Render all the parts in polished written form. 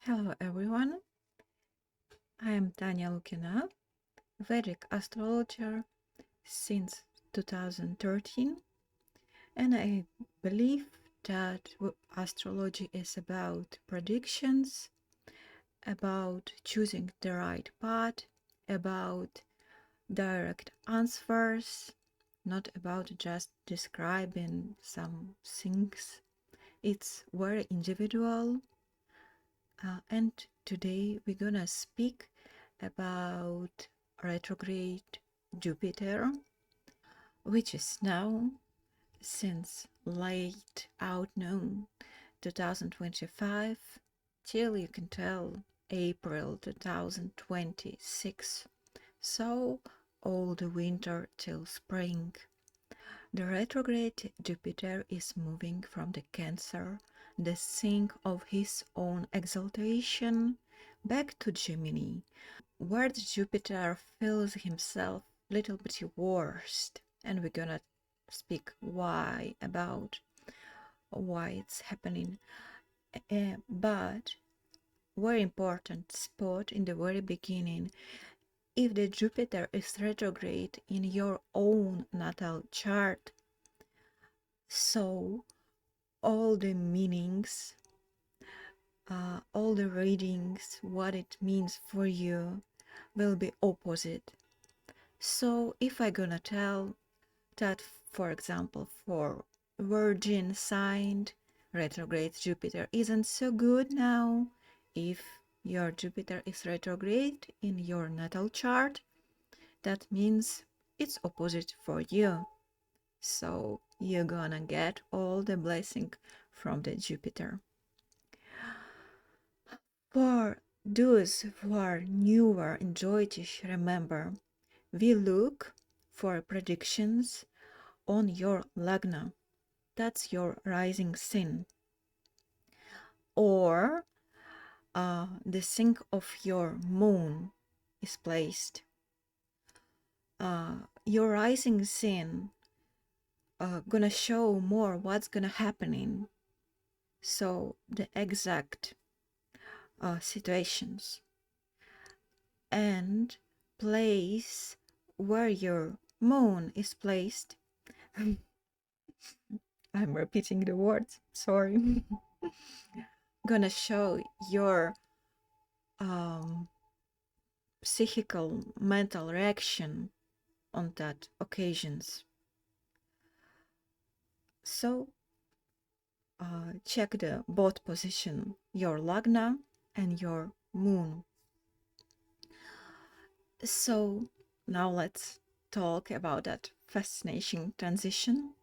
Hello everyone, I am Tanya Lukina, Vedic Astrologer since 2013, and I believe that astrology is about predictions, about choosing the right path, about direct answers, not about just describing some things. It's very individual. And today we're gonna speak about retrograde Jupiter, which is now since late afternoon 2025 till you can tell April 2026. So all the winter till spring. The retrograde Jupiter is moving from the Cancer, the sign of his own exaltation, back to Gemini, where the Jupiter feels himself a little bit worst. And we're gonna speak about why it's happening. But very important spot in the very beginning. If the Jupiter is retrograde in your own natal chart, so all the meanings, all the readings, what it means for you will be opposite. So if I'm gonna tell that, for example, for Virgin sign, retrograde Jupiter isn't so good now. If your Jupiter is retrograde in your natal chart, that means it's opposite for you. So you're gonna get all the blessing from the Jupiter. For those who are newer in Jyotish, remember, we look for predictions on your lagna. That's your rising sign. Or the sign of your moon is placed. Your rising sign gonna show more what's gonna happening. So the exact situations and place where your moon is placed. I'm repeating the words, sorry. Gonna show your psychical mental reaction on that occasions. So check the both position, your lagna and your moon. So now let's talk about that fascinating transition.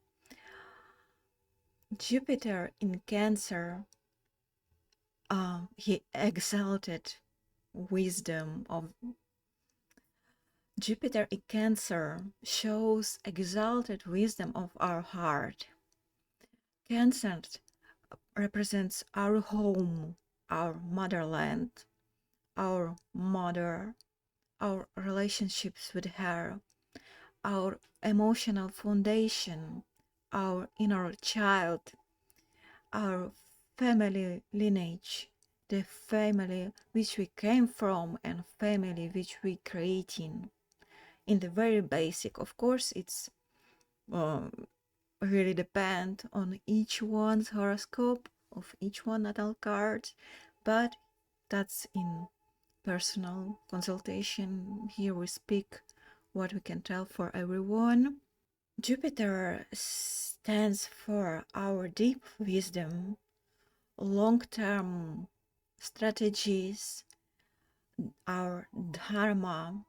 Jupiter in Cancer, he exalted wisdom of Jupiter in Cancer shows exalted wisdom of our heart. Cancer represents our home, our motherland, our mother, our relationships with her, our emotional foundation, our inner child, our family lineage, the family which we came from and family which we creating. In the very basic, of course, it's really depend on each one's horoscope of each one natal card, but that's in personal consultation. Here we speak what we can tell for everyone. Jupiter stands for our deep wisdom, long-term strategies, our dharma,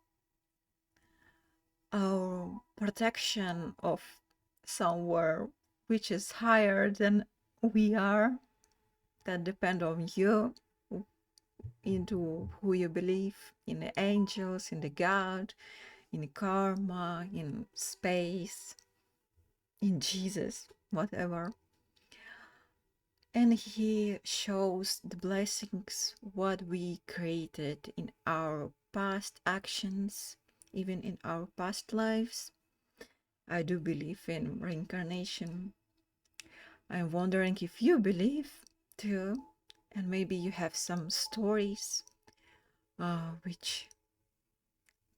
our protection of somewhere which is higher than we are. That depend on you, into who you believe, in the angels, in the God, in karma, in space, in Jesus, whatever. And he shows the blessings what we created in our past actions, even in our past lives. I do believe in reincarnation. I'm wondering if you believe too. and maybe you have some stories which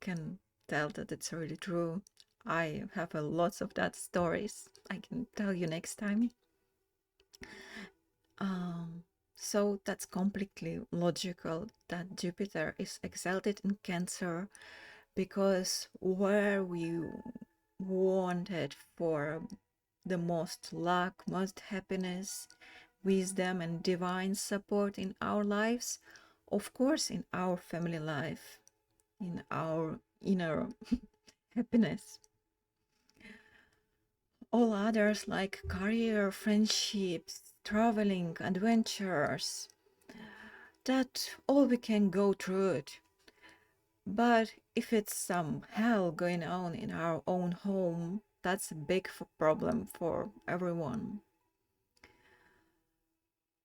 can tell that it's really true. I have lots of that stories. I can tell you next time. Um, so that's completely logical that Jupiter is exalted in Cancer, because where we wanted for the most luck, most happiness, wisdom, and divine support in our lives, of course, in our family life, in our inner happiness. All others, like career, friendships, traveling, adventures, that all we can go through it. But if it's some hell going on in our own home, that's a big problem for everyone.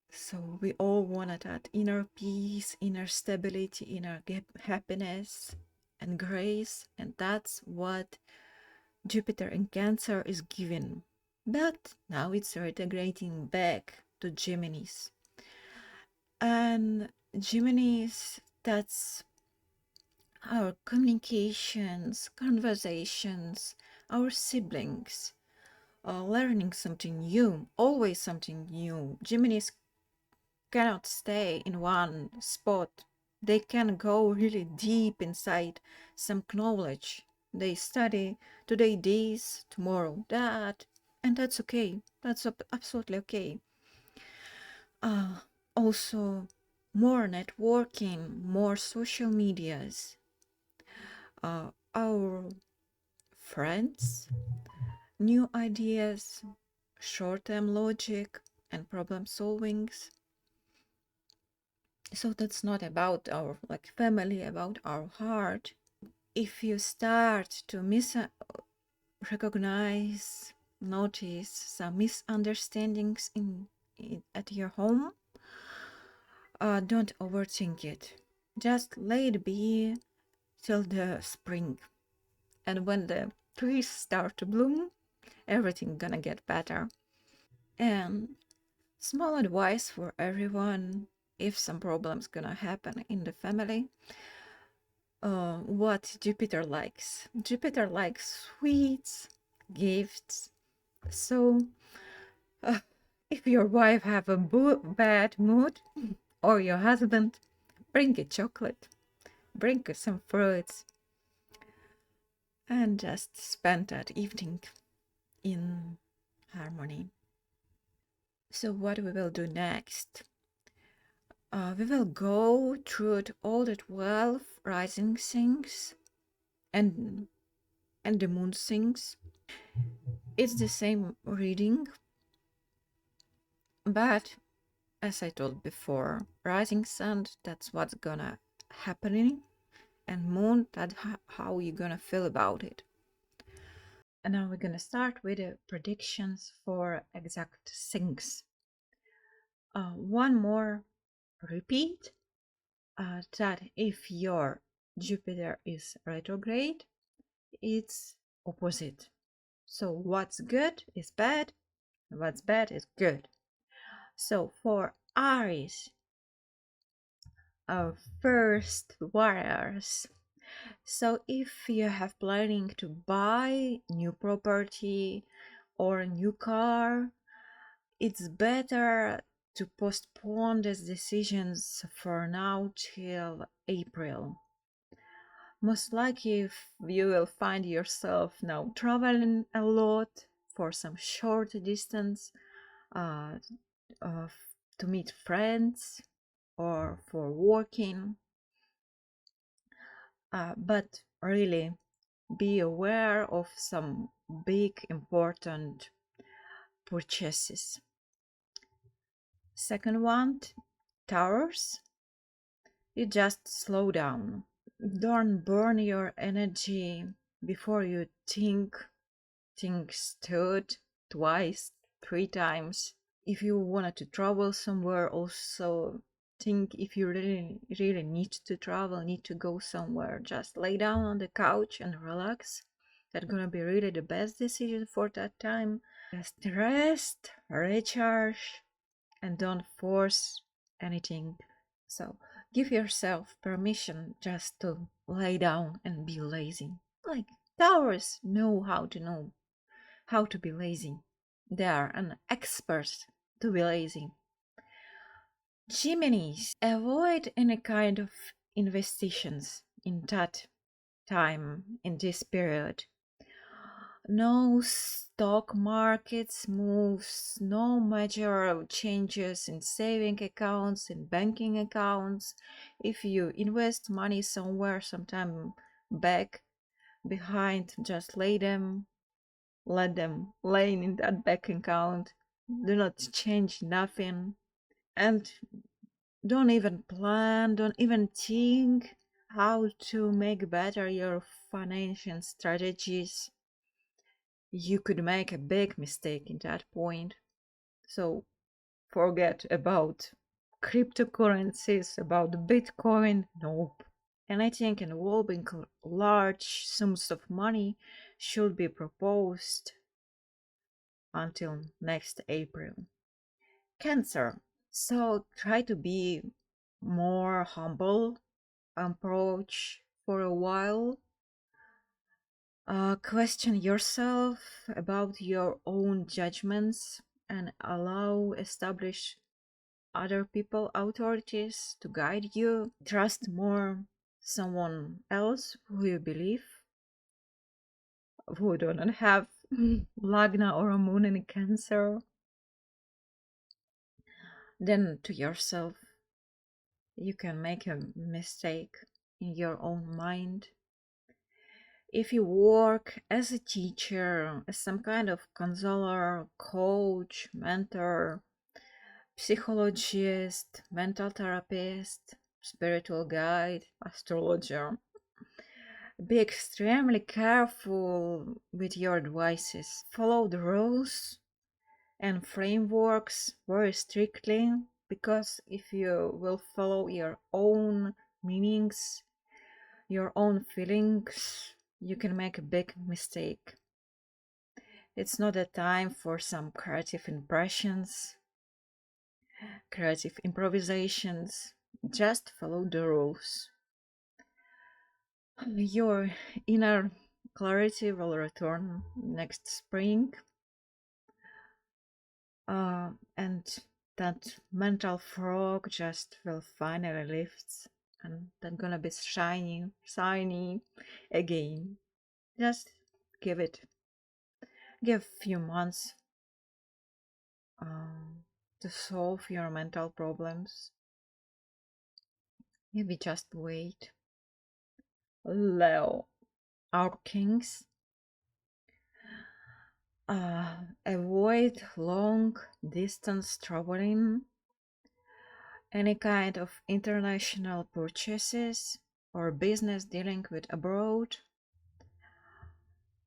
So we all want that inner peace, inner stability, inner happiness and grace, and that's what Jupiter in Cancer is giving. But now it's retrograding back to Geminis. And Geminis, that's our communications, conversations, our siblings, learning something new, always something new. Geminis cannot stay in one spot. They can go really deep inside some knowledge. They study today this, tomorrow that, and that's okay. That's absolutely okay. Also, more networking, more social medias. Our friends, new ideas, short-term logic, and problem solvings. So that's not about our family, about our heart. If you start to recognize, notice some misunderstandings at your home, don't overthink it. Just let it be till the spring. And when the trees start to bloom, everything gonna get better. And small advice for everyone: if some problems gonna happen in the family, what Jupiter likes. Jupiter likes sweets, gifts. So if your wife have a bad mood, or your husband, bring a chocolate, bring some fruits, and just spend that evening in harmony. So what we will do next? We will go through all the 12 rising things and the moon things. It's the same reading, but as I told before, rising sun, that's what's gonna happening, and moon, that's how you're gonna feel about it. And now we're gonna start with the predictions for exact things. One more repeat, that if your Jupiter is retrograde, it's opposite. So what's good is bad, what's bad is good. So for Aries, our first warriors. So if you have planning to buy new property or a new car, it's better to postpone these decisions for now till April. Most likely you will find yourself now traveling a lot for some short distance, uh, uh, to meet friends or for working. But really be aware of some big important purchases. Second one, Taurus, you just slow down. Don't burn your energy before you think stood twice, 3 times. If you wanted to travel somewhere, also think if you really need to travel, need to go somewhere, just lay down on the couch and relax. That's gonna be really the best decision for that time. Just rest, recharge, and don't force anything. So give yourself permission just to lay down and be lazy. Like Taurus know how to be lazy. They are an expert to be lazy. Geminis, avoid any kind of investitions in that time, in this period. No stock markets moves, no major changes in saving accounts, in banking accounts. If you invest money somewhere sometime back behind, just let them lay in that bank account. Do not change nothing. And don't even plan, don't even think how to make better your financial strategies. You could make a big mistake in that point. So forget about cryptocurrencies, about Bitcoin. Nope. Anything involving large sums of money should be proposed until next April. Cancer. So try to be more humble approach for a while. Question yourself about your own judgments and allow establish other people authorities to guide you. Trust more someone else who you believe, who do not have lagna or a moon in Cancer, than to yourself. You can make a mistake in your own mind. If you work as a teacher, as some kind of counselor, coach, mentor, psychologist, mental therapist, spiritual guide, astrologer, be extremely careful with your advices. Follow the rules and frameworks very strictly, because if you will follow your own meanings, your own feelings, you can make a big mistake. It's not a time for some creative impressions, creative improvisations. Just follow the rules. Your inner clarity will return next spring, and that mental fog just will finally lift, and that's gonna be shiny again. Just give few months to solve your mental problems. Maybe just wait. Leo, our kings, avoid long distance traveling, any kind of international purchases or business dealing with abroad.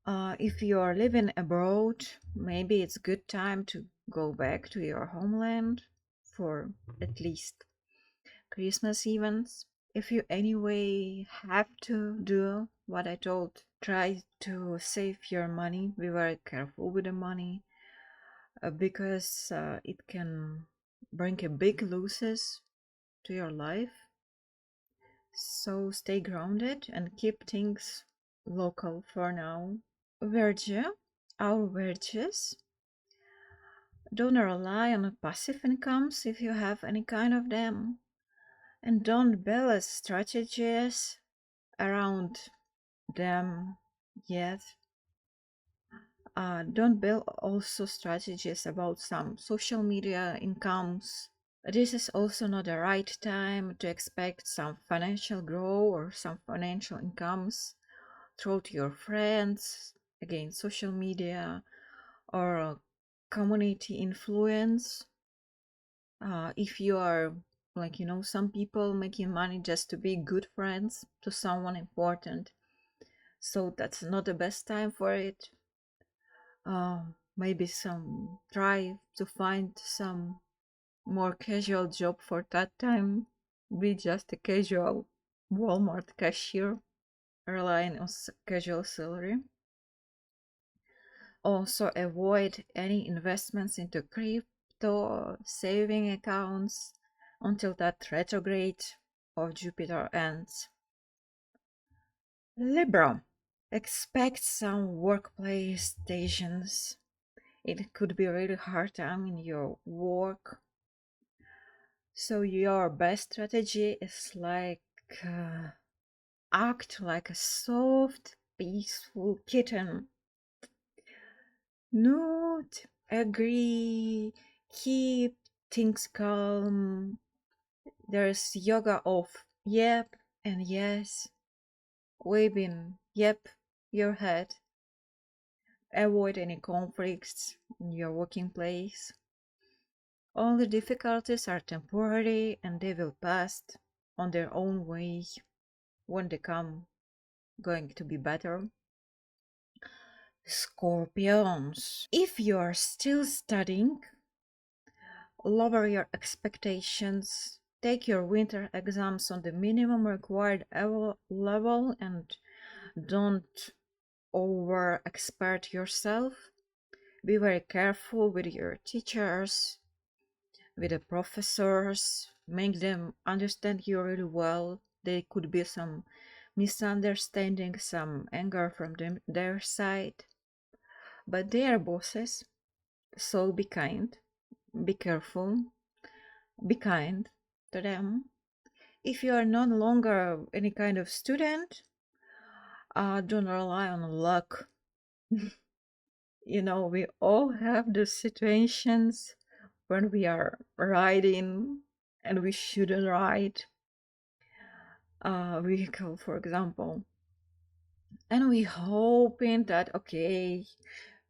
If you are living abroad, maybe it's good time to go back to your homeland for at least Christmas events. If you anyway have to do what I told, try to save your money. Be very careful with the money, because it can bring a big losses to your life. So stay grounded and keep things local for now. Virgin, our Virgins, don't rely on passive incomes if you have any kind of them, and don't build strategies around them yet. Don't build also strategies about some social media incomes. This is also not the right time to expect some financial growth or some financial incomes through your friends, again, social media, or community influence. If you are like, some people making money just to be good friends to someone important, so that's not the best time for it. Maybe some try to find some more casual job for that time. Be just a casual Walmart cashier, relying on casual salary. Also avoid any investments into crypto, saving accounts, until that retrograde of Jupiter ends. Libra, expect some workplace tensions. It could be a really hard time in your work. So your best strategy is like act like a soft, peaceful kitten. Note, agree, keep things calm. There's yoga of yep and yes, waving yep your head. Avoid any conflicts in your working place. All the difficulties are temporary and they will pass on their own way when they come, going to be better. Scorpions, if you are still studying, lower your expectations, take your winter exams on the minimum required level, and don't over expert yourself. Be very careful with your teachers, with the professors, make them understand you really well. There could be some misunderstanding, some anger from their side, but they are bosses, so be kind, be careful, be kind to them. If you are no longer any kind of student, don't rely on luck. We all have the situations when we are riding and we shouldn't ride a vehicle, for example, and we hoping that okay,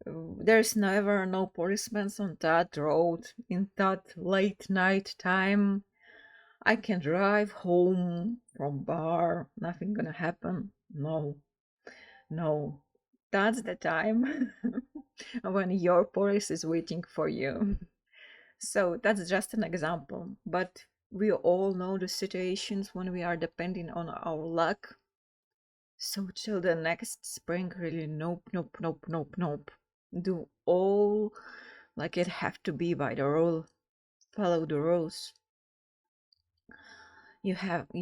there's never no policemen on that road in that late night time. I can drive home from bar, nothing gonna happen. No, that's the time when your police is waiting for you. So that's just an example, but we all know the situations when we are depending on our luck. So till the next spring, really, nope, nope, nope, nope, nope. Do all like it have to be by the rule. Follow the rules. You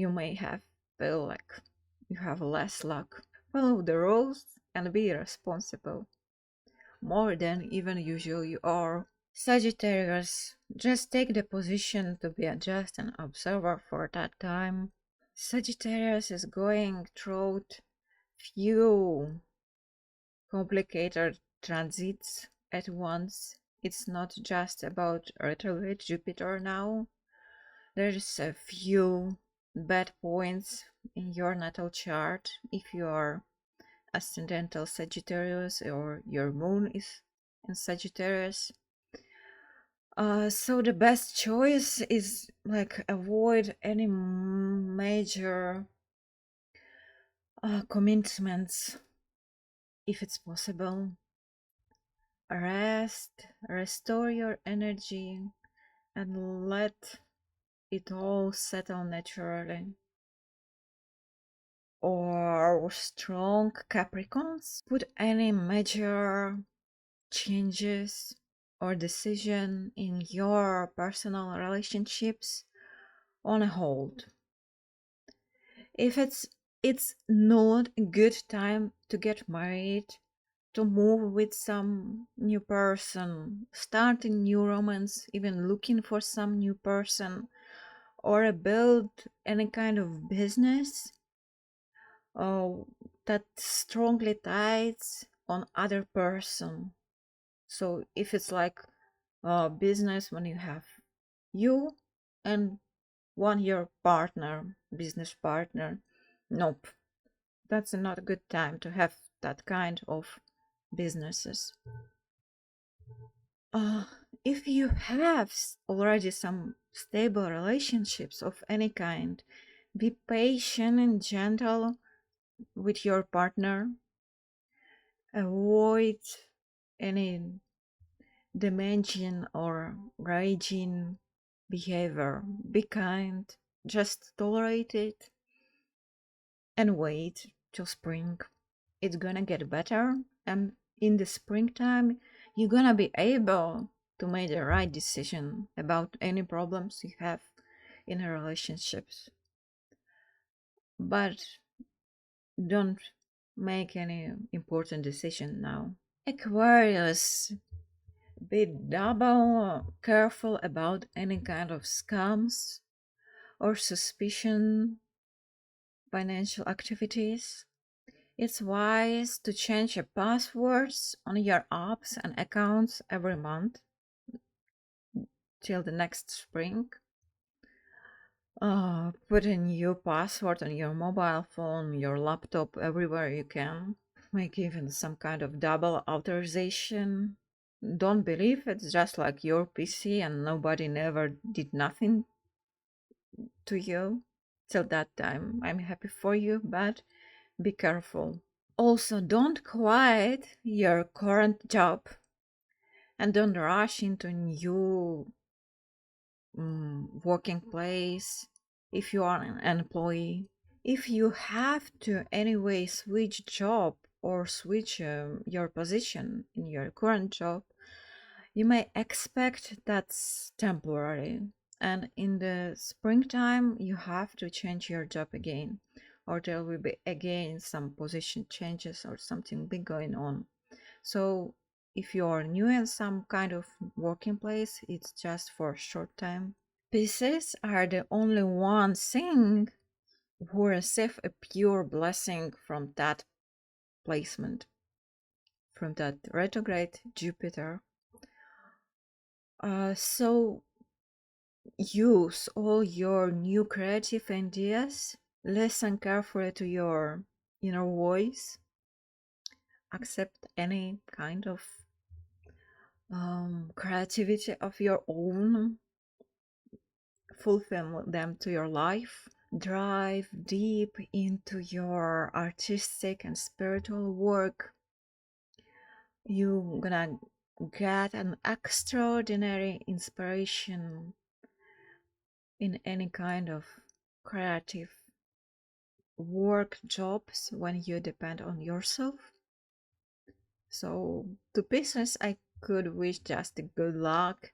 may have feel like you have less luck. Follow the rules and be responsible. More than even usual you are. Sagittarius, just take the position to be a just an observer for that time. Sagittarius is going through few complicated transits at once. It's not just about retrograde Jupiter now. There's a few bad points in your natal chart if you are ascendantal Sagittarius or your moon is in Sagittarius. So the best choice is like avoid any major commitments if it's possible. Rest, restore your energy, and let it all settle naturally. Or strong Capricorns, put any major changes or decision in your personal relationships on a hold. If it's not a good time to get married, to move with some new person, starting new romance, even looking for some new person, or build any kind of business that strongly ties on other person. So if it's like a business when you have you and one your partner, business partner, nope, that's not a good time to have that kind of businesses. Uh, if you have already some stable relationships of any kind, be patient and gentle with your partner. Avoid any demanding or raging behavior. Be kind, just tolerate it and wait till spring. It's gonna get better, and in the springtime, you're gonna be able to make the right decision about any problems you have in relationships. But don't make any important decision now. Aquarius, be double careful about any kind of scams or suspicion financial activities. It's wise to change your passwords on your apps and accounts every month till the next spring. Put a new password on your mobile phone, your laptop, everywhere you can. Make even some kind of double authorization. Don't believe it's just like your PC and nobody never did nothing to you. Till that time, I'm happy for you, but be careful. Also, don't quit your current job and don't rush into new working place if you are an employee. If you have to anyway switch job or switch your position in your current job, you may expect that's temporary. And in the springtime, you have to change your job again, or there will be again some position changes or something big going on. So if you are new in some kind of working place, it's just for a short time. Pieces are the only one thing who receive a pure blessing from that placement, from that retrograde Jupiter. So use all your new creative ideas, listen carefully to your inner voice, accept any kind of creativity of your own, fulfill them to your life. Dive deep into your artistic and spiritual work. You're gonna get an extraordinary inspiration in any kind of creative work jobs when you depend on yourself. So to business, I could wish just a good luck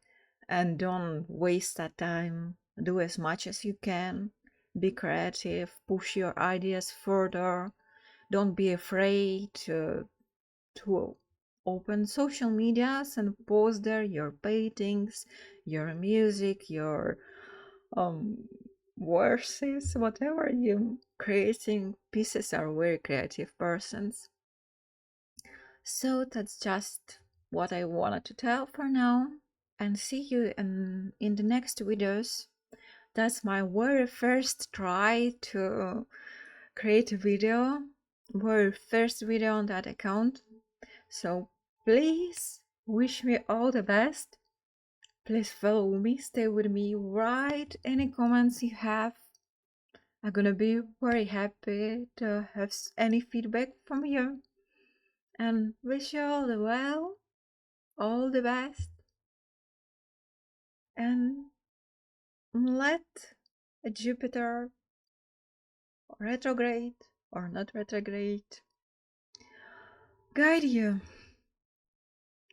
and don't waste that time. Do as much as you can. Be creative, push your ideas further. Don't be afraid to open social medias and post there your paintings, your music, your verses, whatever you creating. Pieces are very creative persons. So that's just what I wanted to tell for now, and see you in the next videos. That's my very first try to create a video, very first video on that account. So please wish me all the best. Please follow me, stay with me, write any comments you have. I'm gonna be very happy to have any feedback from you. And wish you all the well, all the best, and let Jupiter retrograde or not retrograde guide you.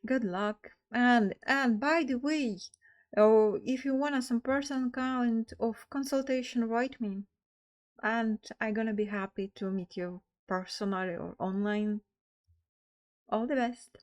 Good luck. And by the way, oh, if you want some person kind of consultation, write me, and I'm gonna be happy to meet you personally or online. All the best.